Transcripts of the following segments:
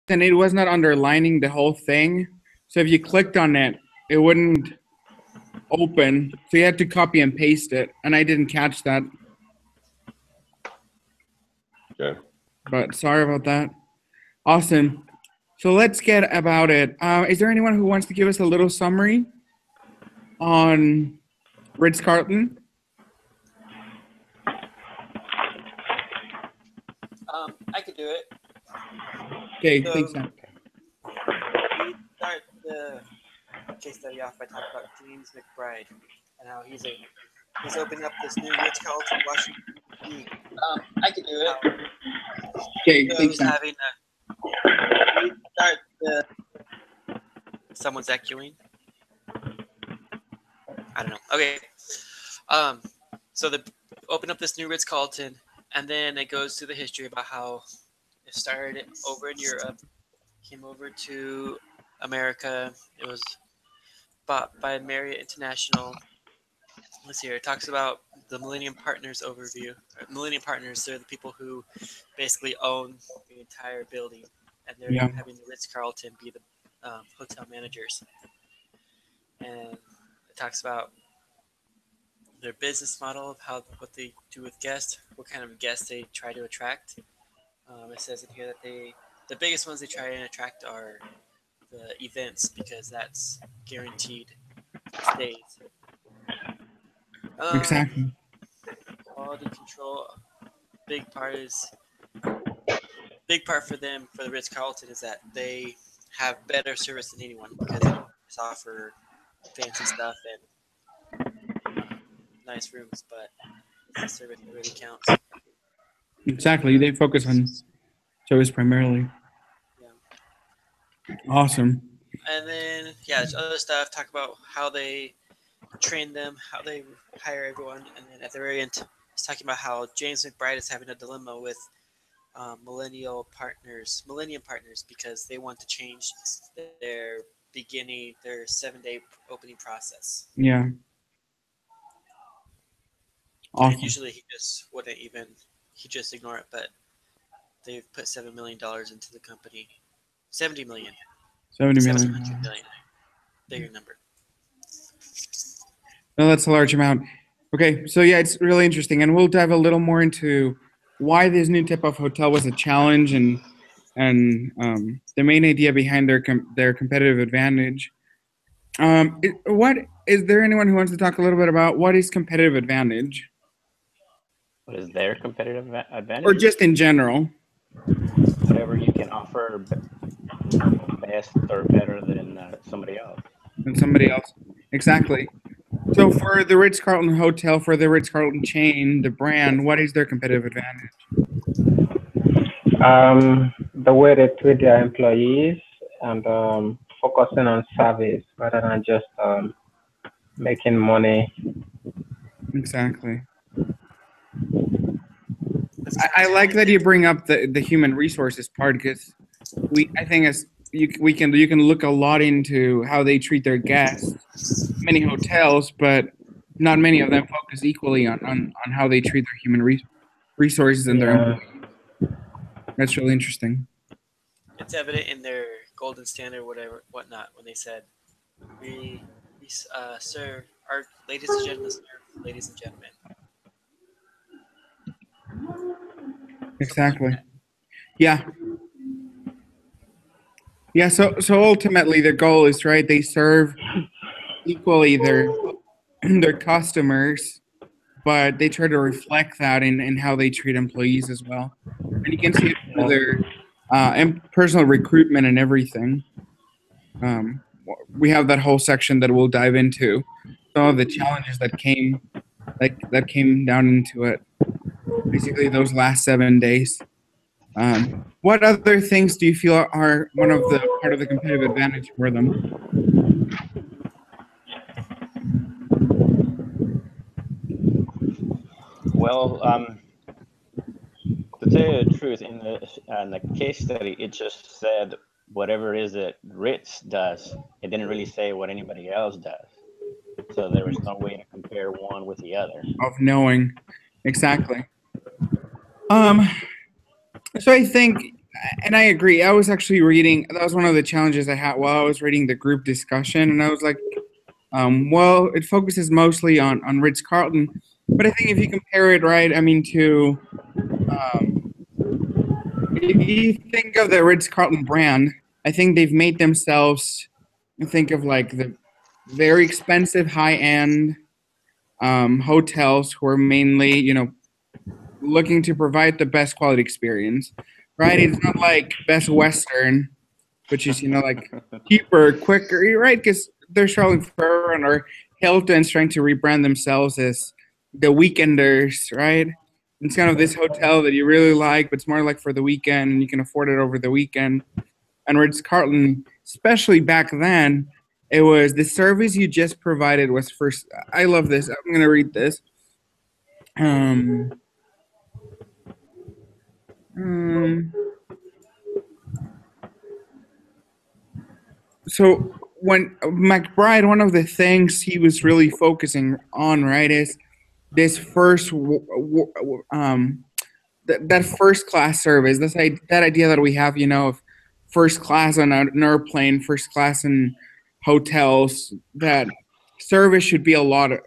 and it was not underlining the whole thing. So if you clicked on it, it wouldn't open. So you had to copy and paste it, and I didn't catch that. Okay. But sorry about that. Awesome. So let's get about it. Is there anyone who wants to give us a little summary on Ritz Carlton? I could do it. Okay, So, thanks, Sam. We start the case study off by talking about James McBride and how he's opening up this new Ritz Carlton Washington D.C. I could do it. Okay, So thanks, he's Sam. having we start the. Someone's echoing. I don't know. Okay. So they open up this new Ritz Carlton, and then it goes to the history about how it started over in Europe, came over to America. It was bought by Marriott International. Let's see here. It talks about the Millennium Partners overview. Millennium Partners, they're the people who basically own the entire building, and they're Yeah. having the Ritz Carlton be the hotel managers. And it talks about their business model of what they do with guests, what kind of guests they try to attract. It says in here that the biggest ones they try and attract are the events because that's guaranteed stays. Exactly. Quality control, big part for them for the Ritz Carlton is that they have better service than anyone because they don't just offer fancy stuff and nice rooms, but it's the service that really counts. Exactly. They focus on service primarily. Yeah. Awesome. And then there's other stuff. Talk about how they train them, how they hire everyone, and then at the very end, it's talking about how James McBride is having a dilemma with Millennium Partners because they want to change their 7-day opening process. Yeah. Awesome. And usually he just ignore it, but they've put $7 million into the company. 70 million. 70 million. 700 million. Bigger number. No, that's a large amount. Okay, so yeah, it's really interesting, and we'll dive a little more into why this new type of hotel was a challenge and the main idea behind their competitive advantage. What is there anyone who wants to talk a little bit about what is competitive advantage? What is their competitive advantage? Or just in general? Whatever you can offer best or better than somebody else. Than somebody else. Exactly. So for the Ritz-Carlton Hotel, for the Ritz-Carlton chain, the brand, what is their competitive advantage? The way they treat their employees and focusing on service rather than just making money. Exactly. I like that you bring up the human resources part because I think as you can look a lot into how they treat their guests. Many hotels, but not many of them focus equally on how they treat their human resources and their employees. That's really interesting. It's evident in their golden standard, whatnot, when they said, "We serve our ladies and gentlemen, serve ladies and gentlemen." Exactly. Yeah. Yeah. So ultimately, their goal is right. They serve equally their customers, but they try to reflect that in how they treat employees as well. And you can see it through their personal recruitment and everything. We have that whole section that we'll dive into. Some of the challenges that came down into it. Basically, those last 7 days. What other things do you feel are part of the competitive advantage for them? Well, to tell you the truth, in the case study, it just said whatever it is that Ritz does. It didn't really say what anybody else does. So there was no way to compare one with the other. Of knowing. Exactly. So I think and I agree. I was actually reading. That was one of the challenges I had while I was reading the group discussion, and I was like, well, it focuses mostly on Ritz Carlton, but I think if you compare it, right, I mean, to if you think of the Ritz Carlton brand, I think they've made themselves think of like the very expensive, high end hotels who are mainly, looking to provide the best quality experience, right? It's not like Best Western, which is, like cheaper, quicker, right? Because they're struggling for everyone, or Hilton's trying to rebrand themselves as the weekenders, right? It's kind of this hotel that you really like, but it's more like for the weekend, and you can afford it over the weekend. And Ritz Carlton, especially back then, it was the service you just provided was first. I love this. I'm gonna read this. So when McBride, one of the things he was really focusing on, right, is this first that first class service. That idea that we have, of first class on an airplane, first class in hotels. That service should be a lot of,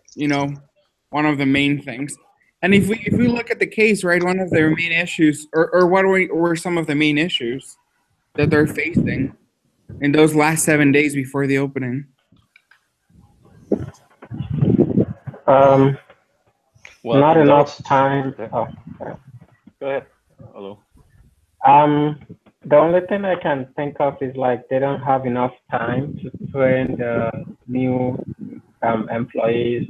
one of the main things. And if we look at the case, right, one of their main issues, or what were some of the main issues that they're facing in those last 7 days before the opening? Well, Not in enough those, time. Yeah. Oh, sorry. Go ahead. Hello. The only thing I can think of is like they don't have enough time to train the new employees,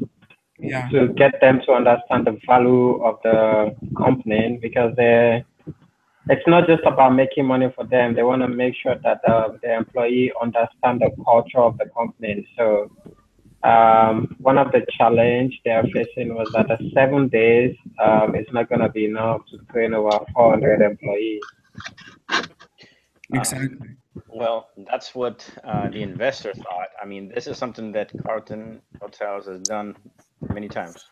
Yeah. to get them to understand the value of the company, because it's not just about making money for them. They want to make sure that the employee understand the culture of the company. So one of the challenge they are facing was that the 7 days is not going to be enough to train over 400 employees. Exactly. Well, that's what the investor thought. I mean, this is something that Carlton Hotels has done many times.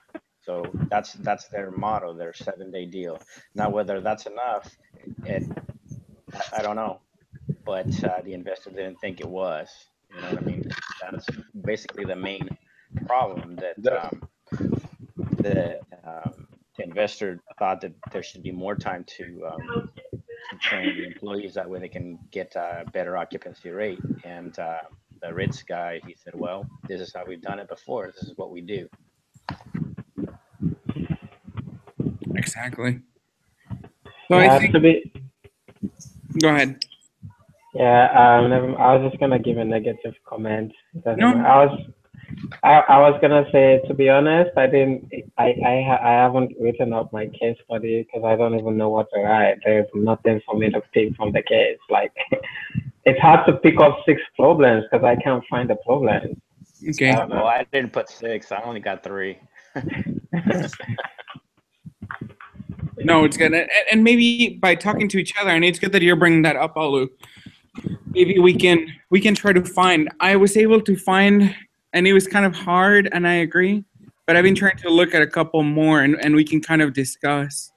So that's their motto, their 7-day deal. Now, whether that's enough, I don't know. But the investor didn't think it was. You know what I mean? That's basically the main problem, that the investor thought that there should be more time to train the employees. That way they can get a better occupancy rate. And the Ritz guy, he said, well, this is how we've done it before. This is what we do. Exactly. So Yeah, I think. Go ahead. Yeah, I was just gonna give a negative comment. No. I was gonna say, to be honest, I haven't written up my case study because I don't even know what to write. There's nothing for me to pick from the case. Like, it's hard to pick up 6 problems because I can't find the problems. Okay. Well, I didn't put 6. I only got 3. No, it's good. And maybe by talking to each other, and it's good that you're bringing that up, Alu. Maybe we can try to find. I was able to find, and it was kind of hard, and I agree. But I've been trying to look at a couple more, and we can kind of discuss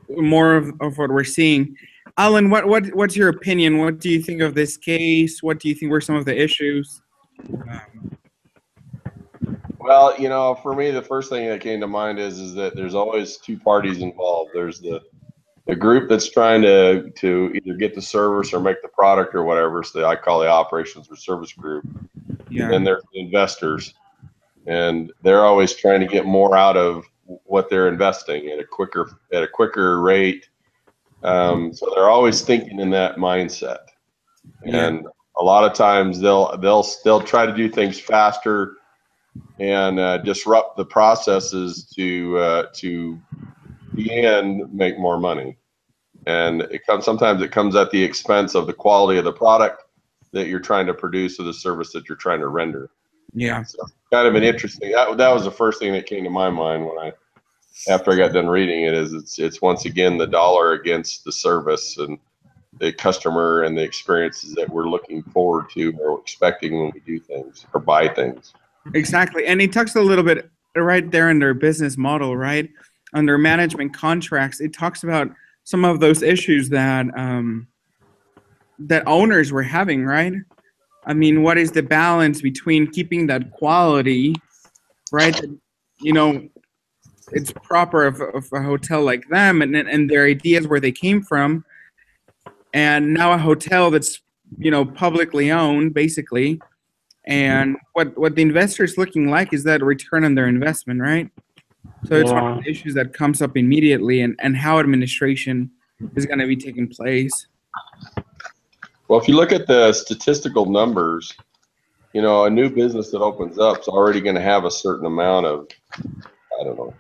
more of what we're seeing. Alan, what's your opinion? What do you think of this case? What do you think were some of the issues? Well, for me, the first thing that came to mind is that there's always 2 parties involved. There's the group that's trying to either get the service or make the product or whatever. So I call the operations or service group. Yeah. And then there's the investors, and they're always trying to get more out of what they're investing at a quicker rate. So they're always thinking in that mindset. Yeah. And a lot of times they'll try to do things faster and disrupt the processes to the end make more money. And sometimes it comes at the expense of the quality of the product that you're trying to produce, or the service that you're trying to render. Yeah. So kind of an interesting, that was the first thing that came to my mind after I got done reading it, is it's once again the dollar against the service and the customer and the experiences that we're looking forward to or expecting when we do things or buy things. Exactly. And it talks a little bit right there in their business model, right? Under management contracts, it talks about some of those issues that that owners were having, right? I mean, what is the balance between keeping that quality, right? You know, it's proper of a hotel like them and their ideas where they came from, and now a hotel that's, you know, publicly owned basically, and what the investor's looking like is that return on their investment, right? So it's one of the issues that comes up immediately, and how administration is going to be taking place. Well, if you look at the statistical numbers, you know, a new business that opens up is already going to have a certain amount of, I don't know,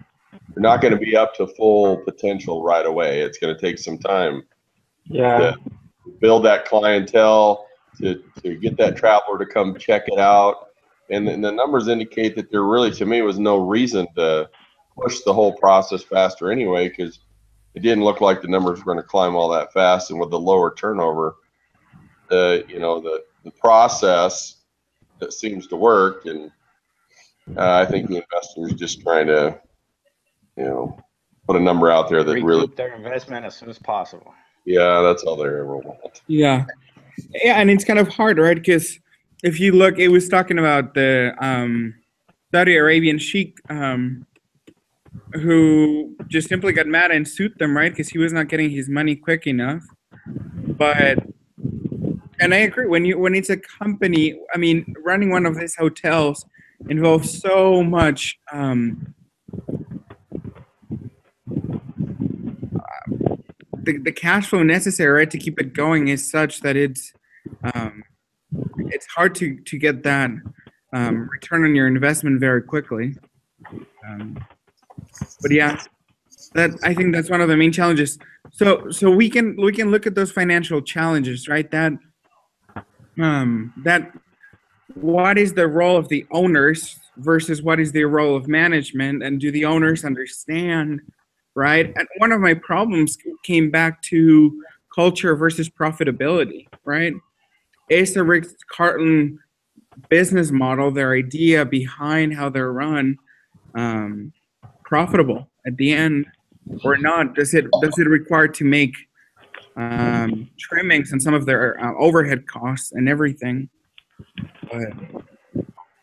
you're not going to be up to full potential right away. It's going to take some time to build that clientele, to get that traveler to come check it out. And the numbers indicate that there really, to me, was no reason to push the whole process faster anyway, because it didn't look like the numbers were going to climb all that fast. And with the lower turnover, you know, the process that seems to work. And I think the investor is just trying to, you know, put a number out there that really their investment as soon as possible. Yeah, that's all they ever want. Yeah, and it's kind of hard, right? Because if you look, it was talking about the Saudi Arabian sheikh who just simply got mad and sued them, right? Because he was not getting his money quick enough. But, and I agree, when it's a company, I mean, running one of these hotels involves so much the cash flow necessary, right, to keep it going is such that it's hard to get that return on your investment very quickly. But yeah, I think that's one of the main challenges. So we can look at those financial challenges, right? That what is the role of the owners versus what is the role of management, and do the owners understand, right? And one of my problems came back to culture versus profitability, right? Is the Ritz Carlton business model, their idea behind how they're run, profitable at the end or not? Does it require to make trimmings on some of their overhead costs and everything? But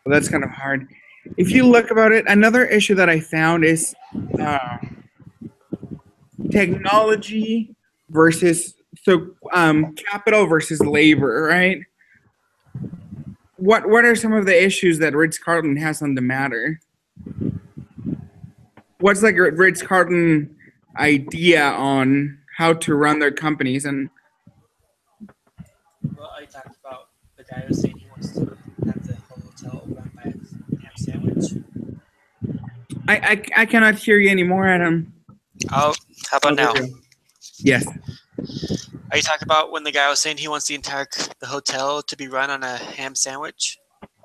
that's kind of hard. If you look about it, another issue that I found is technology versus capital versus labor, right? What are some of the issues that Ritz Carlton has on the matter? What's like Ritz Carlton idea on how to run their companies? And well, I talked about the guy who's saying he wants to have the whole hotel run by a ham sandwich. I cannot hear you anymore, Adam. Oh, how about now? Yes. Are you talking about when the guy was saying he wants the hotel to be run on a ham sandwich?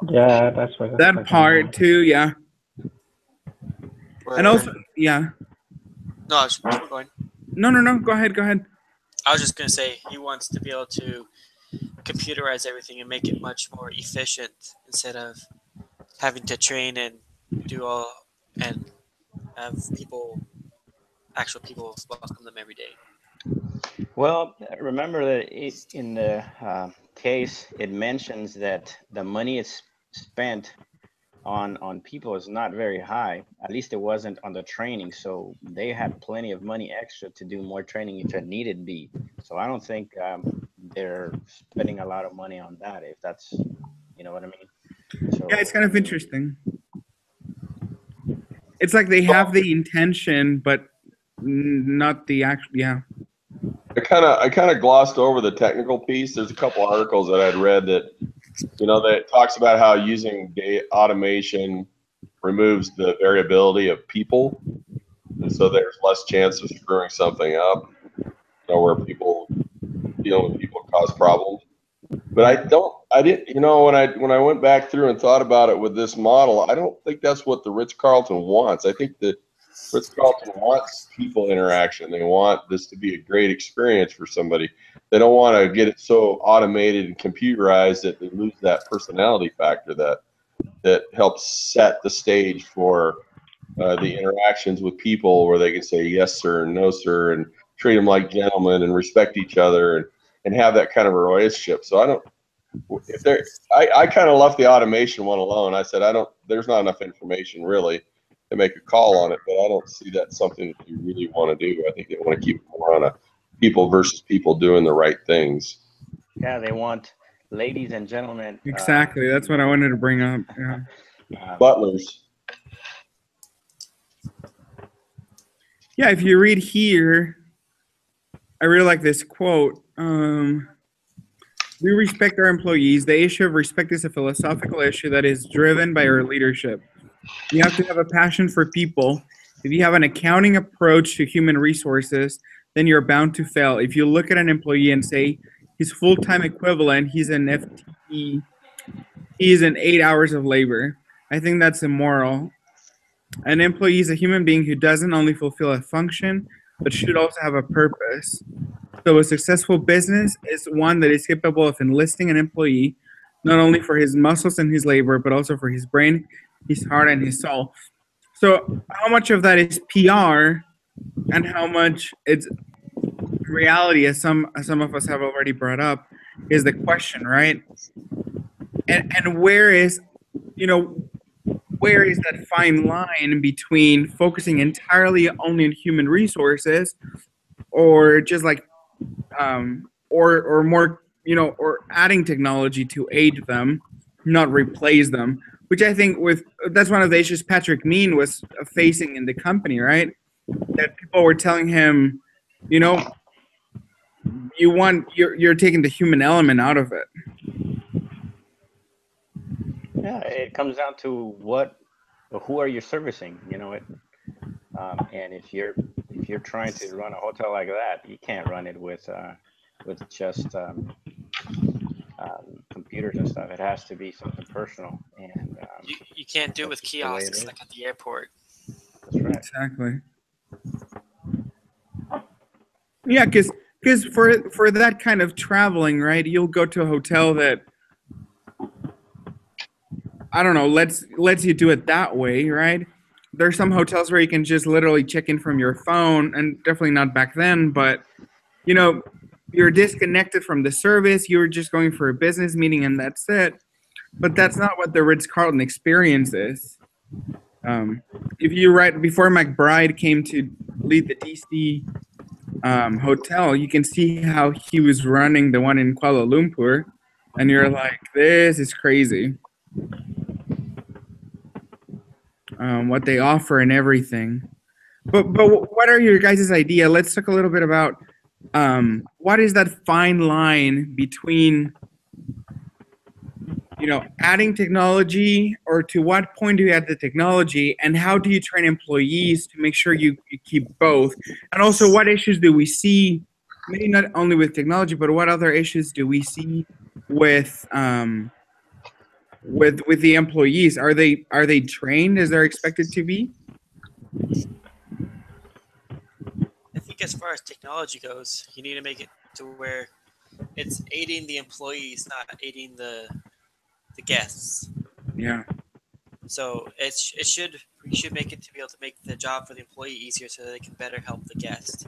Yeah, that's what. That part too, yeah. And also, yeah. No, we're going. No. Go ahead. I was just gonna say he wants to be able to computerize everything and make it much more efficient instead of having to train and do all and have actual people welcome them every day. Well, remember that in the case, it mentions that the money is spent on people is not very high. At least it wasn't on the training. So they had plenty of money extra to do more training if it needed be. So I don't think they're spending a lot of money on that, if that's, you know what I mean? So, yeah, it's kind of interesting. It's like they have the intention, but not the actual, yeah. I kind of glossed over the technical piece. There's a couple articles that I'd read that, you know, that talks about how using automation removes the variability of people, and so there's less chance of screwing something up, you know, where people dealing with people cause problems. But I didn't, you know, when I went back through and thought about it with this model, I don't think that's what the Ritz-Carlton wants. I think that Ritz-Carlton wants people interaction. They want this to be a great experience for somebody. They don't want to get it so automated and computerized that they lose that personality factor that helps set the stage for the interactions with people, where they can say yes sir and no sir, and treat them like gentlemen and respect each other and have that kind of a relationship. So I kind of left the automation one alone. I said, there's not enough information really to make a call on it, but I don't see that something that you really want to do. I think they want to keep it more on a people versus people doing the right things. Yeah, they want ladies and gentlemen. Exactly. That's what I wanted to bring up. Yeah. Butlers. Yeah, if you read here, I really like this quote. We respect our employees. The issue of respect is a philosophical issue that is driven by our leadership. You have to have a passion for people. If you have an accounting approach to human resources, then you're bound to fail. If you look at an employee and say his full-time equivalent, he's an FTE, he's in 8 hours of labor, I think that's immoral. An employee is a human being who doesn't only fulfill a function, but should also have a purpose. So a successful business is one that is capable of enlisting an employee, not only for his muscles and his labor, but also for his brain, his heart, and his soul. So how much of that is PR and how much it's reality, as some of us have already brought up, is the question, right? And where is that fine line between focusing entirely only on human resources, or just like, or more, or adding technology to aid them, not replace them? Which I think that's one of the issues Patrick Mean was facing in the company, right? That people were telling him, you're taking the human element out of it. Yeah, it comes down to who are you servicing? And if you're trying to run a hotel like that, you can't run it with just computers and stuff. It has to be something personal, and you can't do it with kiosks like at the airport. That's right. Exactly. Yeah, because for that kind of traveling, right, you'll go to a hotel that, I don't know, lets you do it that way, right? There's some hotels where you can just literally check in from your phone, and definitely not back then, but you're disconnected from the service. You're just going for a business meeting and that's it. But that's not what the Ritz-Carlton experience is. If you before McBride came to lead the DC hotel, you can see how he was running the one in Kuala Lumpur, and you're like, this is crazy. What they offer and everything. But what are your guys' idea? Let's talk a little bit about what is that fine line between adding technology, or to what point do you add the technology, and how do you train employees to make sure you keep both? And also, what issues do we see, maybe not only with technology, but what other issues do we see with the employees? Are they trained as they're expected to be? I think as far as technology goes, you need to make it to where it's aiding the employees, not aiding the guests. Yeah. So we should make it to be able to make the job for the employee easier so that they can better help the guest.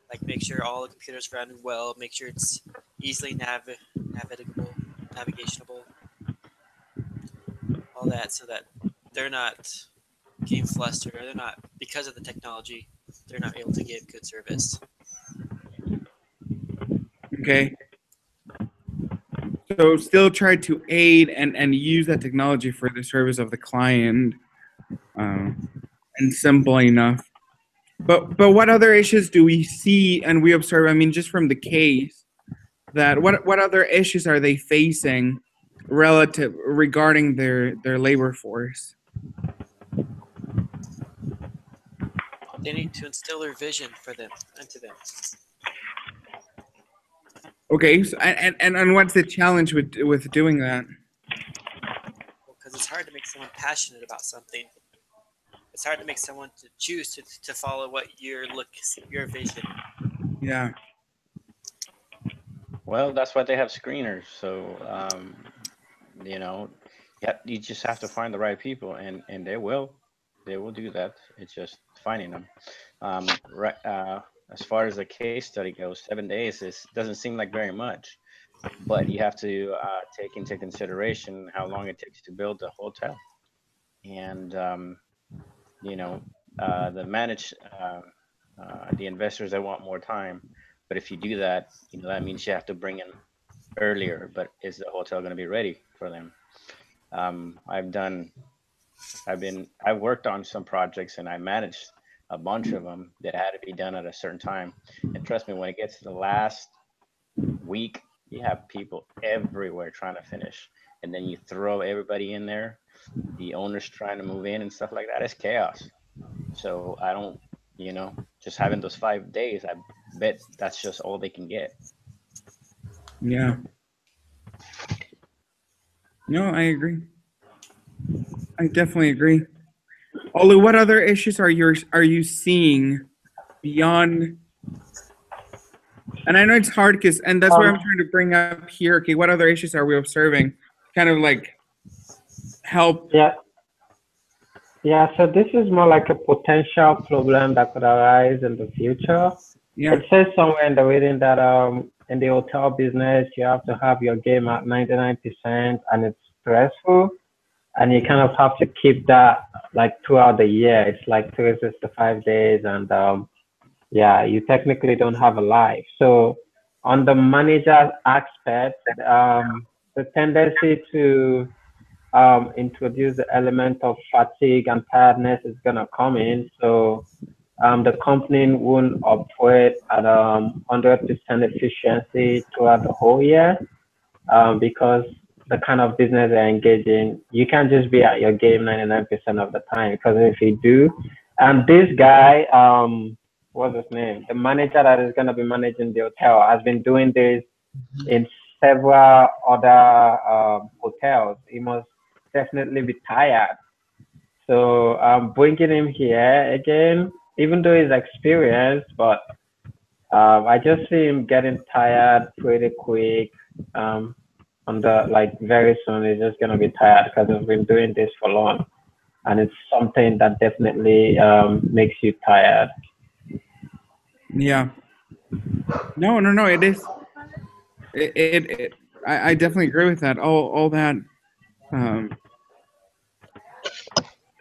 Like make sure all the computers are running well, make sure it's easily navigationable, all that, so that they're not getting flustered, or they're not, because of the technology, they're not able to give good service. Okay. So still try to aid and use that technology for the service of the client, and simple enough. But what other issues do we see and we observe? I mean, just from the case, that what other issues are they facing regarding their labor force? They need to instill their vision into them. Okay, so, and what's the challenge with doing that? Because it's hard to make someone passionate about something. It's hard to make someone to choose to follow what your vision. Yeah. Well, that's why they have screeners. So, you just have to find the right people, and they will do that. It's just finding them. as far as the case study goes, 7 days doesn't seem like very much, but you have to take into consideration how long it takes to build the hotel. And you know, the investors that want more time. But if you do that, you know, that means you have to bring in earlier. But is the hotel going to be ready for them? I've worked on some projects and I managed a bunch of them that had to be done at a certain time. And trust me, when it gets to the last week, you have people everywhere trying to finish. And then you throw everybody in there, the owners trying to move in and stuff like that. It's chaos. So I don't, you know, just having those 5 days, I bet that's just all they can get. Yeah. No, I agree. I definitely agree. Olu, what other issues are you seeing beyond? And I know it's hard and that's what I'm trying to bring up here. Okay, what other issues are we observing? Kind of like help. Yeah, so this is more like a potential problem that could arise in the future. Yeah. It says somewhere in the reading that in the hotel business, you have to have your game at 99% and it's stressful. And you kind of have to keep that like throughout the year. It's like 365 days and yeah, you technically don't have a life. So on the manager's aspect, the tendency to introduce the element of fatigue and tiredness is gonna come in. So the company won't operate at 100% efficiency throughout the whole year because the kind of business they're engaged in, you can't just be at your game 99% of the time, because if you do, and this guy, what's his name? The manager that is gonna be managing the hotel has been doing this in several other hotels. He must definitely be tired. So bringing him here again, even though he's experienced, but I just see him getting tired pretty quick. On the very soon, he's just gonna be tired because he's been doing this for long, and it's something that definitely makes you tired. Yeah. No. It is. I definitely agree with that. All that.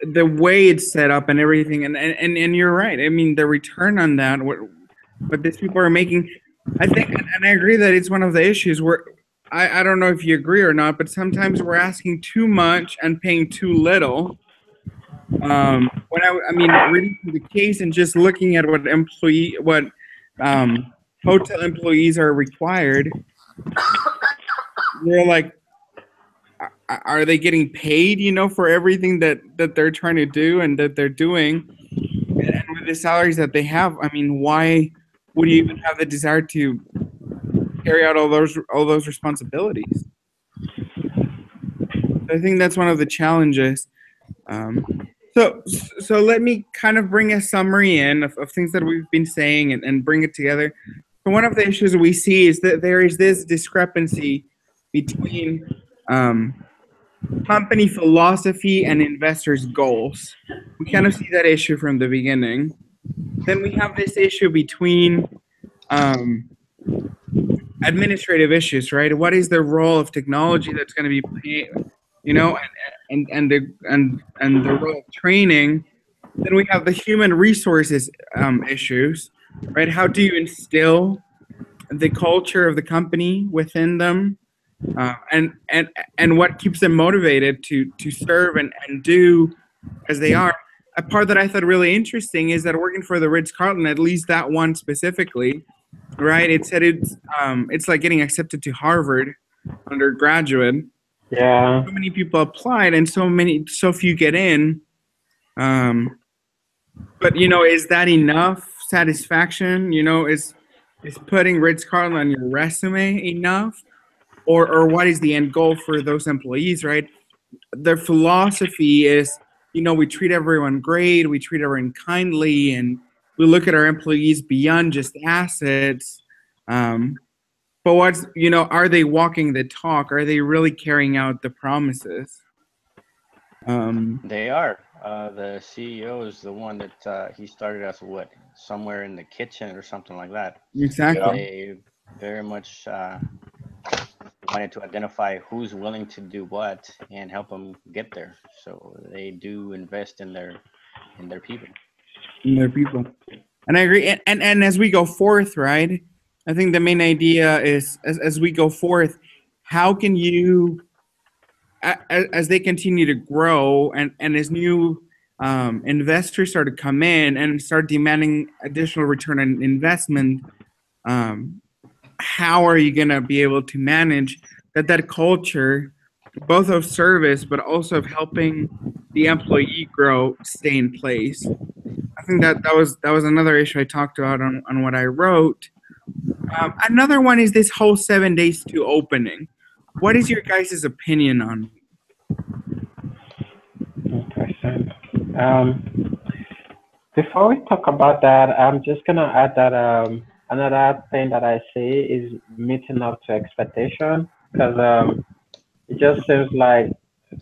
The way it's set up and everything, and you're right. I mean, the return on that, what these people are making, I think, and I agree that it's one of the issues where I don't know if you agree or not, but sometimes we're asking too much and paying too little. When I mean, reading through the case and just looking at what hotel employees are required, we're like, are they getting paid, for everything that they're trying to do and that they're doing? And with the salaries that they have, I mean, why would you even have the desire to carry out all those responsibilities? I think that's one of the challenges. So let me kind of bring a summary in of things that we've been saying and bring it together. So one of the issues we see is that there is this discrepancy between company philosophy and investors' goals. We kind of see that issue from the beginning. Then we have this issue between administrative issues, right? What is the role of technology that's going to be played, and the role of training. Then we have the human resources issues, right? How do you instill the culture of the company within them, and what keeps them motivated to serve and do as they are. A part that I thought really interesting is that working for the Ritz Carlton, at least that one specifically, right? It said it's like getting accepted to Harvard undergraduate. Yeah. So many people applied and so few get in. But is that enough satisfaction? Is putting Ritz Carlton on your resume enough? Or what is the end goal for those employees, right? Their philosophy is, we treat everyone great, we treat everyone kindly, and we look at our employees beyond just assets. But are they walking the talk? Are they really carrying out the promises? They are. The CEO is the one that he started as what, somewhere in the kitchen or something like that. Exactly. They very much wanted to identify who's willing to do what and help them get there. So they do invest in their people. And their people. And I agree. And as we go forth, right? I think the main idea is as we go forth, how can you, as they continue to grow and as new investors start to come in and start demanding additional return on investment, how are you going to be able to manage that culture, both of service, but also of helping the employee grow, stay in place? I think that was another issue I talked about on what I wrote. Another one is this whole 7 days to opening. What is your guys' opinion on? Interesting. Before we talk about that, I'm just gonna add that another thing that I see is meeting up to expectation, because it just seems like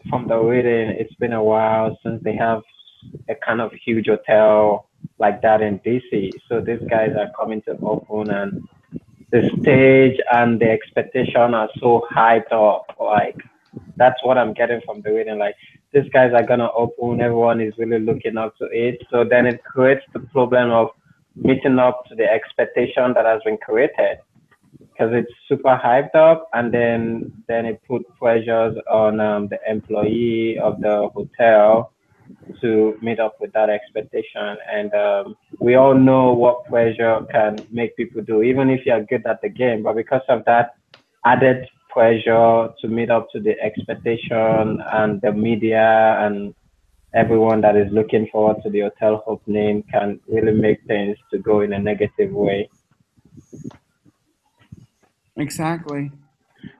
from the reading, it's been a while since they have a kind of huge hotel like that in DC. So these guys are coming to open, and the stage and the expectation are so hyped up. Like that's what I'm getting from the reading. Like these guys are gonna open, everyone is really looking up to it. So then it creates the problem of meeting up to the expectation that has been created, because it's super hyped up, and then it put pressures on the employee of the hotel to meet up with that expectation. And we all know what pressure can make people do, even if you're good at the game. But because of that added pressure to meet up to the expectation, and the media and everyone that is looking forward to the hotel opening can really make things to go in a negative way. Exactly.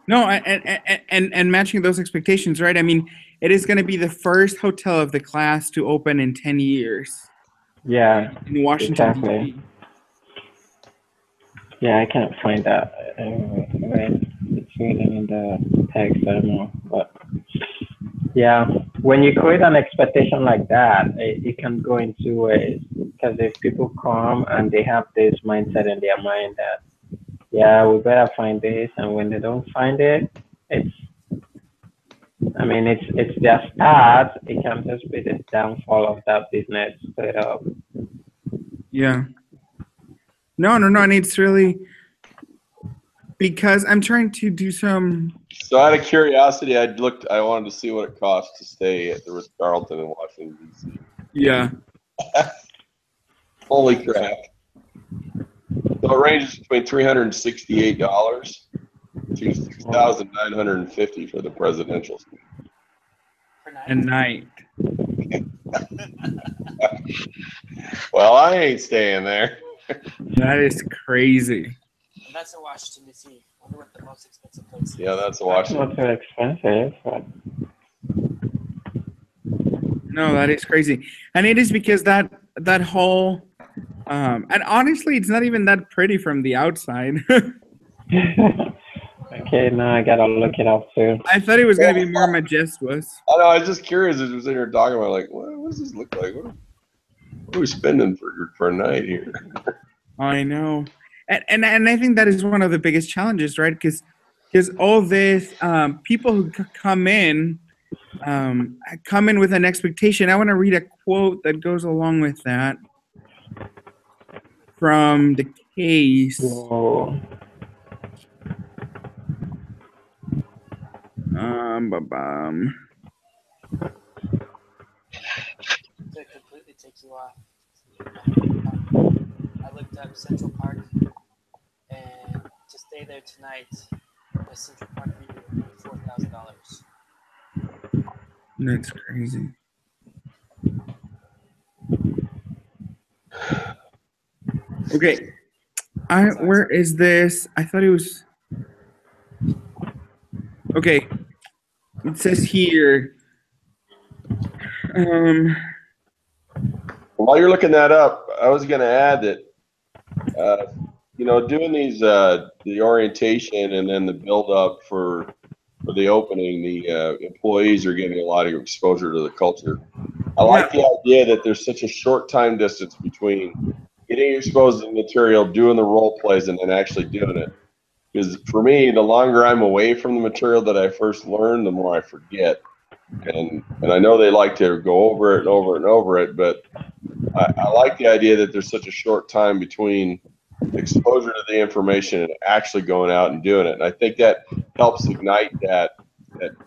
No, and matching those expectations, right? I mean, it is going to be the first hotel of the class to open in 10 years. Yeah, in Washington, exactly. D.C. Yeah, I can't find that. It's written in the text anymore. But yeah, when you create an expectation like that, it can go in two ways. Because if people come and they have this mindset in their mind that, yeah, we better find this, and when they don't find it, it's, I mean, it's their start. It can just be the downfall of that business straight up. Yeah. No, and it's really because I'm trying to do some. So out of curiosity, I wanted to see what it costs to stay at the Ritz Carlton in Washington, D.C. Yeah. Holy crap. So it ranges between $368 to $6,950 for the presidential suite. Per night. A night. Well, I ain't staying there. That is crazy. And that's in Washington, D.C. I wonder what the most expensive place is. Yeah, that's It's Washington. not too expensive, but No, that is crazy, and it is because that whole, and honestly, it's not even that pretty from the outside. okay, now I gotta look it up too. I thought it was gonna be more majestuous. I know. I was just curious as we were sitting here talking about, like, what does this look like? What are we spending for a night here? I know, and I think that is one of the biggest challenges, right? Because all this people who come in with an expectation. I want to read a quote that goes along with that from the case. Whoa. To completely take you off. I looked up Central Park, and to stay there tonight, the Central Park would be $4,000. That's crazy. Okay, where is this? I thought it was. Okay, it says here. While you're looking that up, I was going to add that, doing these the orientation and then the build up for the opening, the employees are getting a lot of exposure to the culture. I like the idea that there's such a short time distance between getting exposed to the material, doing the role plays, and then actually doing it. Because for me, the longer I'm away from the material that I first learned, the more I forget. And I know they like to go over it and over and over it, but I like the idea that there's such a short time between exposure to the information and actually going out and doing it. And I think that helps ignite that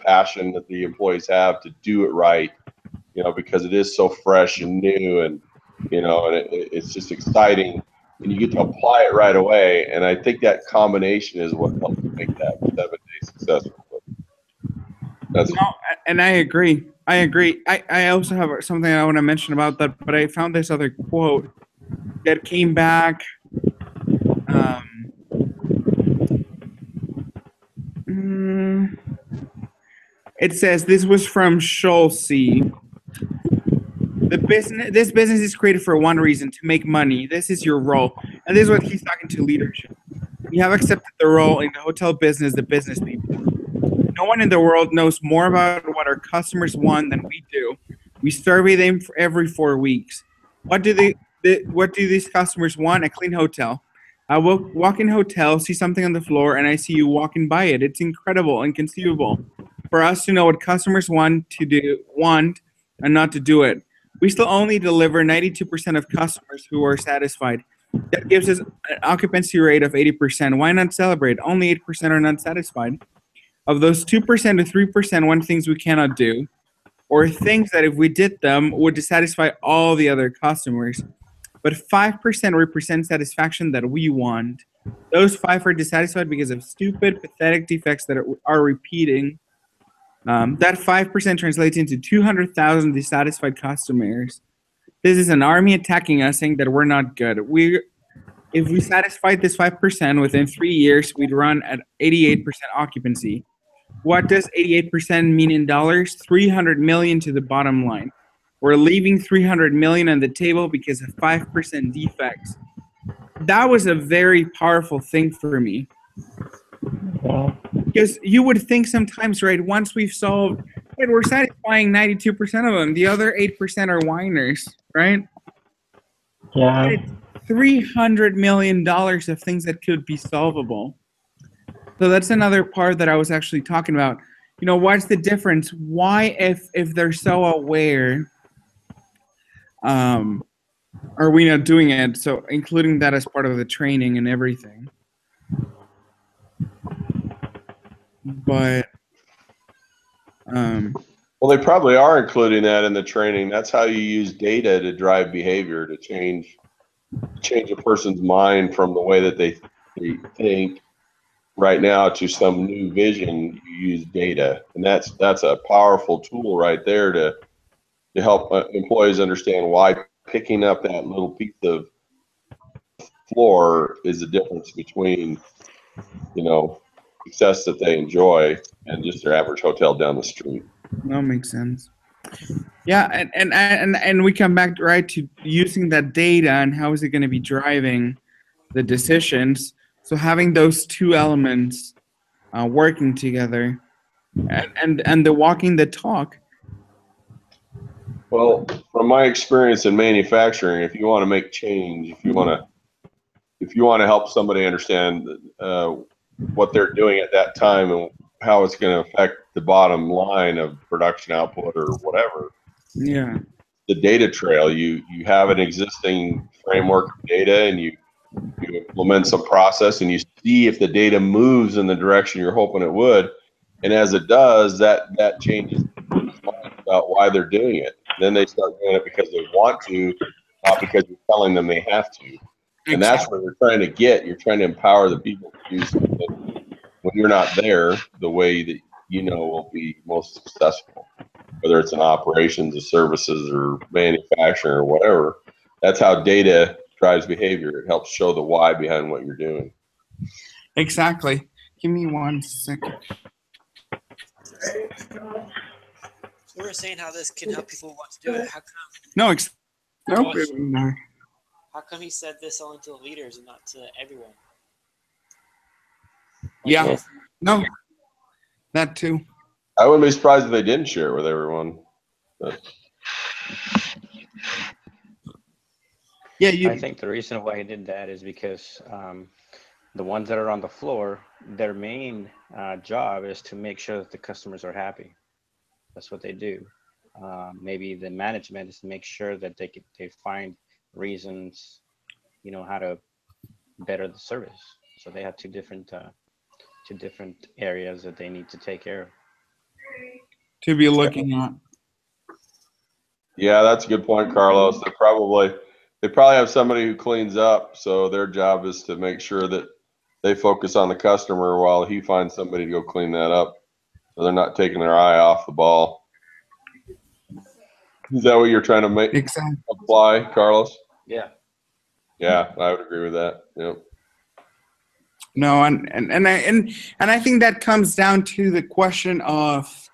passion that the employees have to do it right, you know, because it is so fresh and new, and you know, and it's just exciting, and you get to apply it right away. And I think that combination is what helps make that 7-day successful. That's and I agree. I also have something I want to mention about that, but I found this other quote that came back. It says this was from Schulze. This business is created for one reason: to make money. This is your role, and this is what he's talking to leadership. We have accepted the role in the hotel business, the business people. No one in the world knows more about what our customers want than we do. We survey them every 4 weeks. What do these customers want? A clean hotel. I will walk in hotel, see something on the floor, and I see you walking by it. It's incredible, inconceivable for us to know what customers want and not to do it. We still only deliver 92% of customers who are satisfied. That gives us an occupancy rate of 80%. Why not celebrate? Only 8% are not satisfied. Of those 2% to 3% want things we cannot do, or things that if we did them would dissatisfy all the other customers. But 5% represent satisfaction that we want. Those 5 are dissatisfied because of stupid, pathetic defects that are repeating. That 5% translates into 200,000 dissatisfied customers. This is an army attacking us, saying that we're not good. If we satisfied this 5% within 3 years, we'd run at 88% occupancy. What does 88% mean in dollars? $300 million to the bottom line. We're leaving $300 million on the table because of 5% defects. That was a very powerful thing for me. Because you would think sometimes, right, once we've solved, right, we're satisfying 92% of them. The other 8% are whiners, right? Yeah. $300 million of things that could be solvable. So that's another part that I was actually talking about. You know, what's the difference? Why, if they're so aware, are we not doing it? So including that as part of the training and everything. But well, they probably are including that in the training. That's how you use data to drive behavior, to change a person's mind from the way that they think right now to some new vision. You use data, and that's a powerful tool right there to help employees understand why picking up that little piece of floor is the difference between, you know, success that they enjoy and just their average hotel down the street. That makes sense. Yeah, and we come back right to using that data and how is it going to be driving the decisions. So having those two elements working together, and the walking the talk. Well, from my experience in manufacturing, if you want to make change, if you want to help somebody understand what they're doing at that time and how it's going to affect the bottom line of production output or whatever. Yeah. The data trail, you have an existing framework of data, and you implement some process, and you see if the data moves in the direction you're hoping it would. And as it does, that changes people's mind about why they're doing it. Then they start doing it because they want to, not because you're telling them they have to. And that's what you're trying to get. You're trying to empower the people to do something when you're not there the way that you know will be most successful, whether it's in operations or services or manufacturing or whatever. That's how data drives behavior. It helps show the why behind what you're doing. Exactly. Give me 1 second. We were saying how this can help people want to do it. How come he said this only to the leaders and not to everyone? Yeah. No. That too. I wouldn't be surprised if they didn't share it with everyone. But Yeah, I think the reason why he did that is because the ones that are on the floor, their main job is to make sure that the customers are happy. That's what they do. Maybe the management is to make sure that they find reasons, how to better the service. So they have two different areas that they need to take care of. to be looking at. Yeah, that's a good point, Carlos. They probably have somebody who cleans up, so their job is to make sure that they focus on the customer while he finds somebody to go clean that up. So they're not taking their eye off the ball. Is that what you're trying to make Exactly. apply, Carlos? Yeah. Yeah, I would agree with that. Yep. No, and I think that comes down to the question of,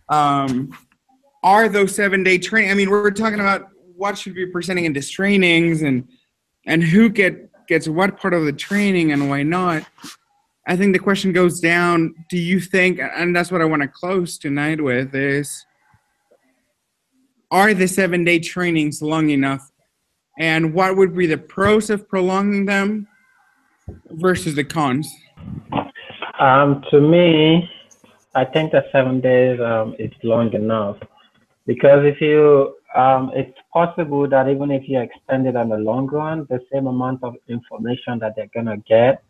are those 7-day training? I mean, we're talking about what should be presenting in these trainings and who gets what part of the training and why not. I think the question goes down, do you think, and that's what I want to close tonight with, is are the 7-day trainings long enough? And what would be the pros of prolonging them versus the cons? To me, I think that 7 days is long enough because if you, it's possible that even if you extend it on the long run, the same amount of information that they're gonna get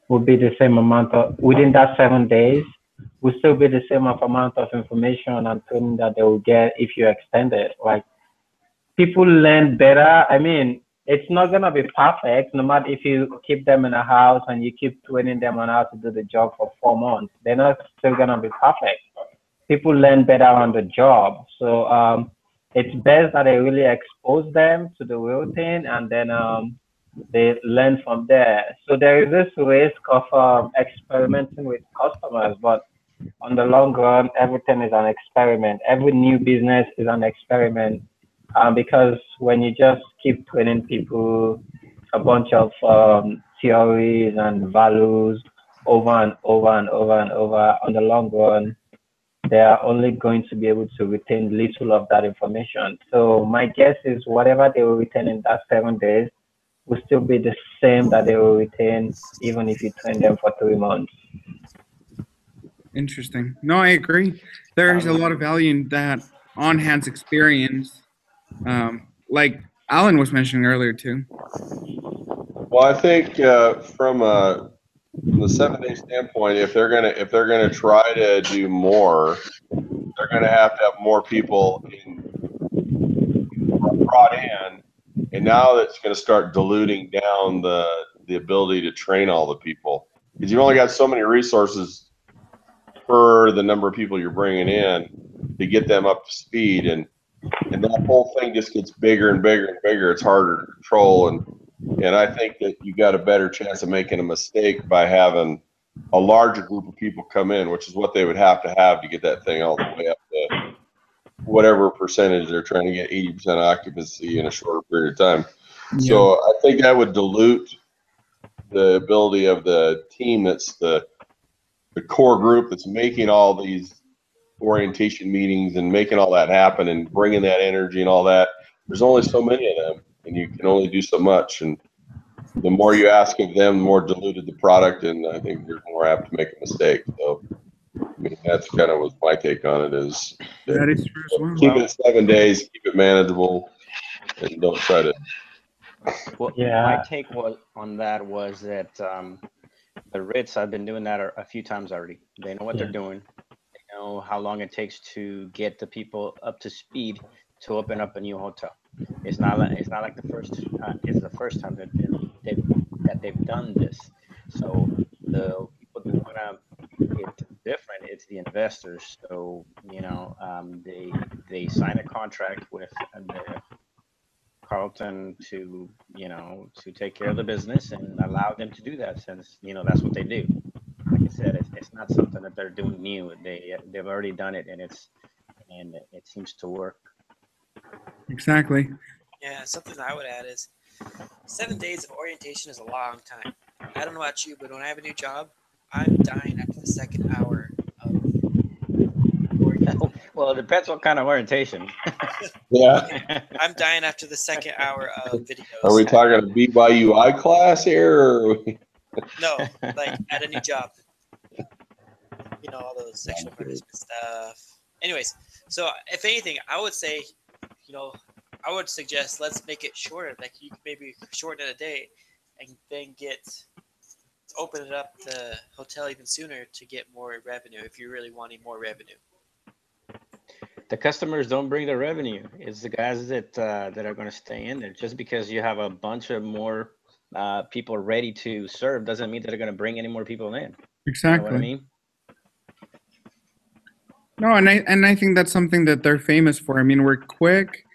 would be the same amount of within that 7 days would still be the same amount of information and training that they will get if you extend it. Like people learn better. I mean, it's not gonna be perfect no matter if you keep them in a house and you keep training them on how to do the job for 4 months. They're not still gonna be perfect. People learn better on the job. So it's best that I really expose them to the real thing and then they learn from there. So there is this risk of experimenting with customers, but on the long run, everything is an experiment. Every new business is an experiment because when you just keep training people a bunch of theories and values over and over and over and over, on the long run, they are only going to be able to retain little of that information. So my guess is whatever they will retain in that 7 days will still be the same that they will retain even if you train them for 3 months. Interesting. No, I agree. There is a lot of value in that on-hands experience, like Alan was mentioning earlier too. Well, I think from the 7-day standpoint, if they're gonna try to do more, they're gonna have to have more people brought in, and now that's gonna start diluting down the ability to train all the people because you've only got so many resources per the number of people you're bringing in to get them up to speed, and that whole thing just gets bigger and bigger and bigger. It's harder to control, and I think that you got a better chance of making a mistake by having a larger group of people come in, which is what they would have to get that thing all the way up to whatever percentage they're trying to get, 80% occupancy in a shorter period of time. Yeah. So I think that would dilute the ability of the team that's the core group that's making all these orientation meetings and making all that happen and bringing that energy and all that. There's only so many of them, and you can only do so much. And the more you ask of them, the more diluted the product, and I think you're more apt to make a mistake. So, I mean, that's kind of what my take on it is. That is true as well. Keep it 7 days, keep it manageable, and don't try to. Well, Yeah. my take on that was that the Ritz, I've been doing that a few times already. They know what they're doing. They know how long it takes to get the people up to speed to open up a new hotel. It's not like the first. It's the first time that they've done this. So the people that want it different, it's the investors. So they sign a contract with the Carlton to take care of the business and allow them to do that, since that's what they do. Like I said, it's not something that they're doing new. They've already done it, and it seems to work. Exactly. Yeah, something I would add is 7 days of orientation is a long time. I don't know about you, but when I have a new job, I'm dying after the second hour of orientation. Well, it depends what kind of orientation. Yeah. I'm dying after the second hour of videos. Are we talking a BYUI class here? Or No, like at a new job. All those sexual harassment stuff. Anyways, so if anything, I would say, I would suggest let's make it shorter. Like you could maybe shorten it a day, and then open it up the hotel even sooner to get more revenue if you're really wanting more revenue. The customers don't bring the revenue. It's the guys that are going to stay in there. Just because you have a bunch of more people ready to serve doesn't mean that they're going to bring any more people in. Exactly. You know what I mean? No, and I think that's something that they're famous for. I mean, we're quick,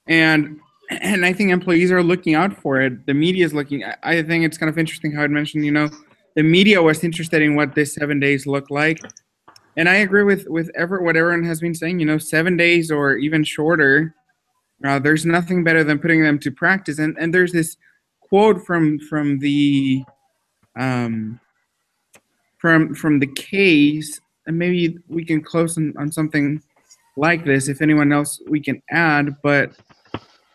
and I think employees are looking out for it. The media is looking. I think it's kind of interesting how I mentioned, the media was interested in what this 7 days look like, and I agree with what everyone has been saying. 7 days or even shorter. There's nothing better than putting them to practice. And there's this quote from the from the case, and maybe we can close on something like this. If anyone else, we can add, but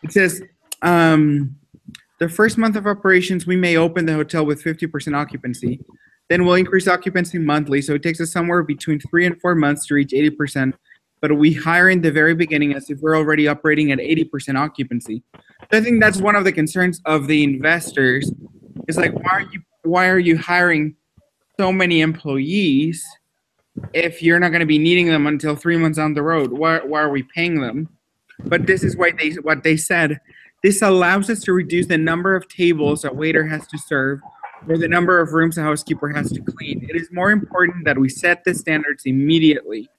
it says, the first month of operations, we may open the hotel with 50% occupancy. Then we'll increase occupancy monthly, so it takes us somewhere between 3 and 4 months to reach 80%. But we hire in the very beginning as if we're already operating at 80% occupancy. So I think that's one of the concerns of the investors. Is like, why are you hiring so many employees if you're not going to be needing them until 3 months down the road? Why are we paying them? But this is what they said. This allows us to reduce the number of tables a waiter has to serve or the number of rooms a housekeeper has to clean. It is more important that we set the standards immediately.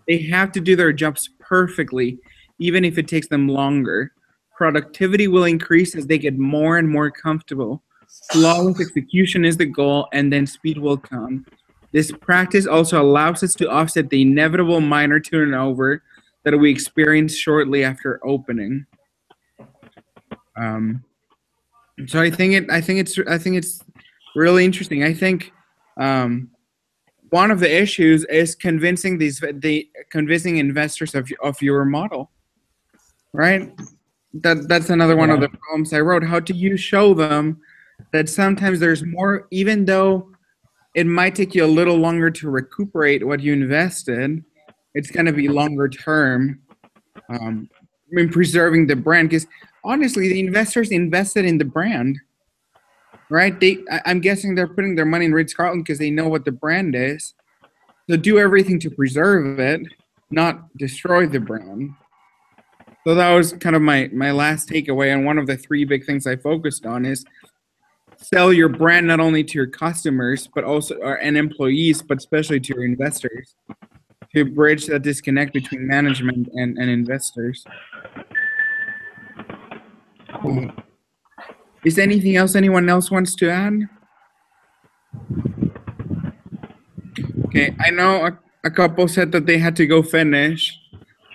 They have to do their jobs perfectly, even if it takes them longer. Productivity will increase as they get more and more comfortable. Flawless execution is the goal, and then speed will come. This practice also allows us to offset the inevitable minor turnover that we experience shortly after opening. So I think it's really interesting. I think one of the issues is convincing investors of your model, right? That's another one of the problems I wrote. How do you show them that sometimes there's more, even though it might take you a little longer to recuperate what you invested, it's going to be longer term in preserving the brand. Because honestly, the investors invested in the brand, right? I'm guessing they're putting their money in Ritz Carlton because they know what the brand is. So do everything to preserve it, not destroy the brand. So that was kind of my last takeaway. And one of the 3 big things I focused on is sell your brand not only to your customers, but also and employees, but especially to your investors, to bridge that disconnect between management and investors. Is there anything else anyone else wants to add? Okay, I know a couple said that they had to go finish,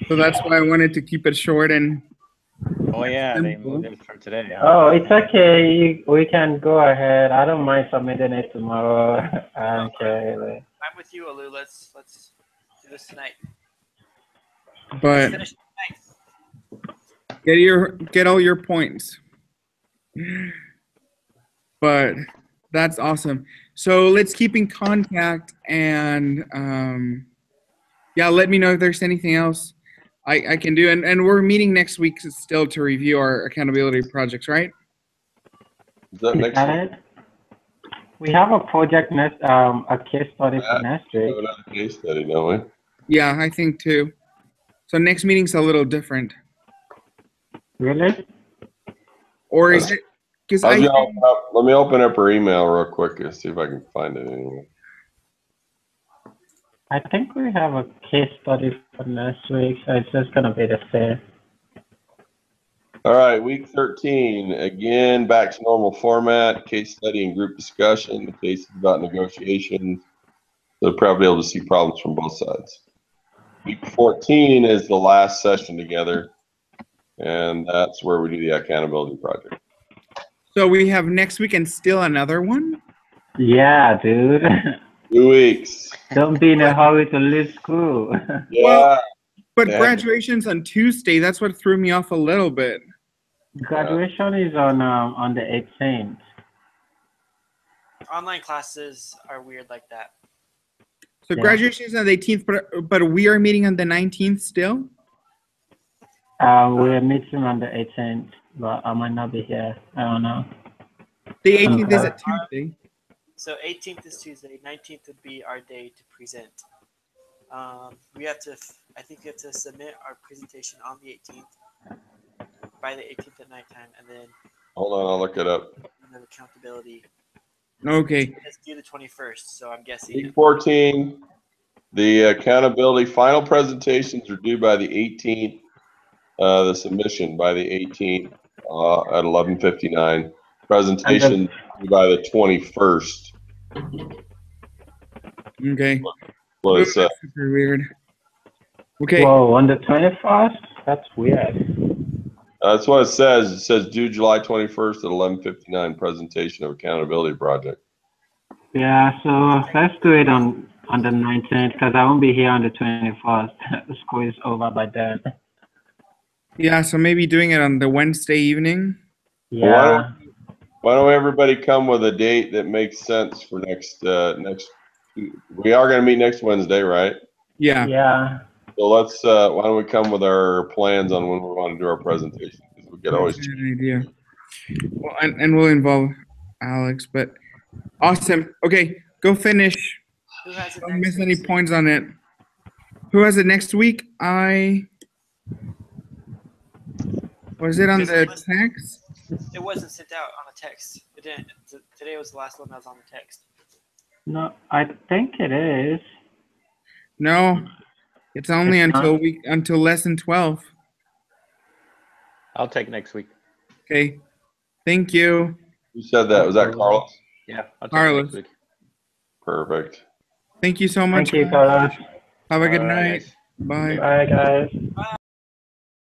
so that's why I wanted to keep it short and. Oh yeah, they moved it for today. Huh? Oh, it's okay. We can go ahead. I don't mind submitting it tomorrow. Okay. I'm with you, Alu. Let's do this tonight. But Finish tonight. get all your points. But that's awesome. So let's keep in contact, and let me know if there's anything else I can do. And we're meeting next week still to review our accountability projects, right? Is that next week? We have a project a case study for next week. We have another case study, don't we? Yeah, I think too. So next meeting's a little different. Really? Or is it? Because let me open up her email real quick and see if I can find it anyway. I think we have a case study for next week, so it's just gonna be the same. All right, week 13, again, back to normal format, case study and group discussion. The case is about negotiations. So they'll probably be able to see problems from both sides. Week 14 is the last session together, and that's where we do the accountability project. So we have next week and still another one? Yeah, dude. 2 weeks. Don't be in a hurry to leave school. Yeah. But Yeah. graduation's on Tuesday. That's what threw me off a little bit. Graduation is on the 18th. Online classes are weird like that. So Yeah. graduation is on the 18th, but we are meeting on the 19th still. We're meeting on the 18th, but I might not be here. I don't know. The 18th is Okay. a Tuesday. So 18th is Tuesday. 19th would be our day to present. We have to. I think we have to submit our presentation on the 18th by the 18th at nighttime, and then Hold on, I'll look it up. accountability. Okay. It's due the 21st, so I'm guessing. Week 14, the accountability final presentations are due by the 18th. The submission by the 18th at 11:59. Presentation due by the 21st. Okay. What it says. Super weird. Okay. Whoa, on the 21st? That's weird. That's what it says. It says due July 21st at 11:59. Presentation of accountability project. Yeah, so let's do it on the 19th because I won't be here on the 21st. The school is over by then. Yeah. So maybe doing it on the Wednesday evening. Yeah. Why don't everybody come with a date that makes sense for next? We are going to meet next Wednesday, right? Yeah. Yeah. So let's. Why don't we come with our plans on when we want to do our presentation? Because we could always. That's a good idea. Well, and we'll involve Alex, but awesome. Okay, go finish. Who has it Don't next miss week? any points on it. Who has it next week? Was it on the text? It wasn't sent out on a text. It didn't. Today was the last one that was on the text. No, I think it is. No, it's only It's not? until lesson 12. I'll take next week. Okay, thank you. Who said that? Was that Carlos? Yeah, I'll take Carlos. next week. Perfect. Thank you so much. Thank you, Carlos. Have a good All right, night. guys. Bye. Bye, guys.